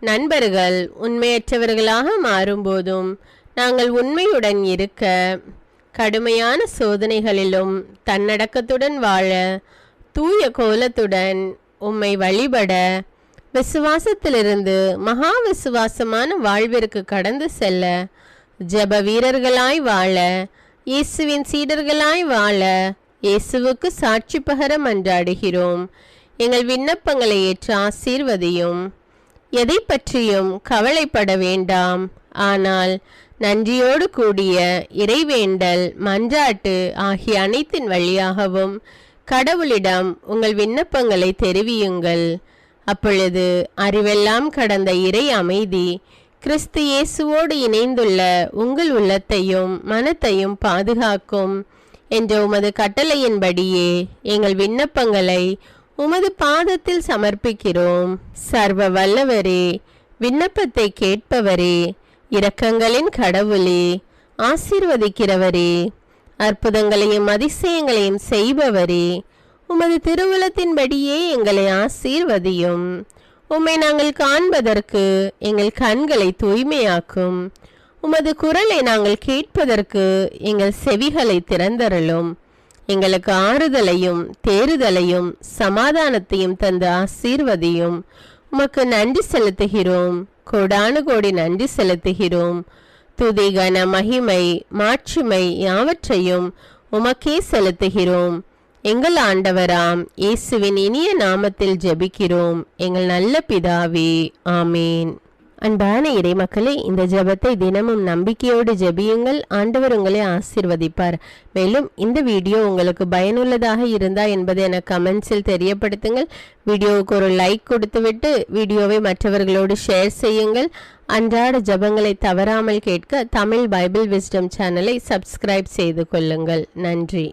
நண்பர்கள் உண்மையற்றவர்களாக மாறும்போதும் நாங்கள் உண்மையுடன் இருக்க, கடுமையான சோதனைகளிலும் தன்னடக்கத்துடன் வாழ, தூய கோலத்துடன் உம்மை வழிபட, விசுவாசத்திலிருந்து மகா விசுவாசமான வாழ்விற்கு கடந்து செல்ல, ஜெப வீரர்களாய் வாழ, இயேசுவின் சீடர்களாய் வாழ, இயேசுவுக்கு சாட்சி பகர மன்றாடுகிறோம். எங்கள் விண்ணப்பங்களை ஏற்று ஆசீர்வதியும். எதை பற்றியும் கவலைப்பட வேண்டாம். ஆனால் நன்றியோடு கூடிய இறைவேண்டல், மன்றாட்டு ஆகிய அனைத்தின் வழியாகவும் கடவுளிடம் உங்கள் விண்ணப்பங்களை தெரிவியுங்கள். அப்பொழுது அறிவெல்லாம் கடந்த இறை அமைதி கிறிஸ்து இயேசுவோடு இணைந்துள்ள உங்கள் உள்ளத்தையும் மனத்தையும் பாதுகாக்கும் என்ற உமது கட்டளையின்படியே எங்கள் விண்ணப்பங்களை உமது பாதத்தில் சமர்ப்பிக்கிறோம். சர்வ வல்லவரே, விண்ணப்பத்தை கேட்பவரே, இரக்கங்களின் கடவுளே, ஆசீர்வதிக்கிறவரே, அற்புதங்களையும் அதிசயங்களையும் செய்பவரே, உமது திருவுளத்தின்படியே எங்களை ஆசீர்வதியும். உம்மை நாங்கள் காண்பதற்கு எங்கள் கண்களை தூய்மையாக்கும். உமது குரலை நாங்கள் கேட்பதற்கு எங்கள் செவிகளை திறந்தருளும். எங்களுக்கு ஆறுதலையும் தேறுதலையும் சமாதானத்தையும் தந்து ஆசீர்வதியும். உமக்கு நன்றி செலுத்துகிறோம். கோடானு கோடி நன்றி செலுத்துகிறோம். துதி, கன, மகிமை, மாட்சிமை யாவற்றையும் உமக்கே செலுத்துகிறோம். எங்கள் ஆண்டவராம் இயேசுவின் இனிய நாமத்தில் ஜெபிக்கிறோம் எங்கள் நல்ல பிதாவே, ஆமேன். அன்பான இறைமக்களே, இந்த ஜெபத்தை தினமும் நம்பிக்கையோடு ஜெபியுங்கள். ஆண்டவர் உங்களை ஆசீர்வதிப்பார். மேலும் இந்த வீடியோ உங்களுக்கு பயனுள்ளதாக இருந்தா என்பதை எனக்கு கமெண்ட்ஸில் தெரியப்படுத்துங்கள். வீடியோவுக்கு ஒரு லைக் கொடுத்துவிட்டு வீடியோவை மற்றவர்களோடு ஷேர் செய்யுங்கள். அன்றாட ஜெபங்களை தவறாமல் கேட்க தமிழ் பைபிள் விஸ்டம் சேனலை சப்ஸ்கிரைப் செய்து கொள்ளுங்கள். நன்றி.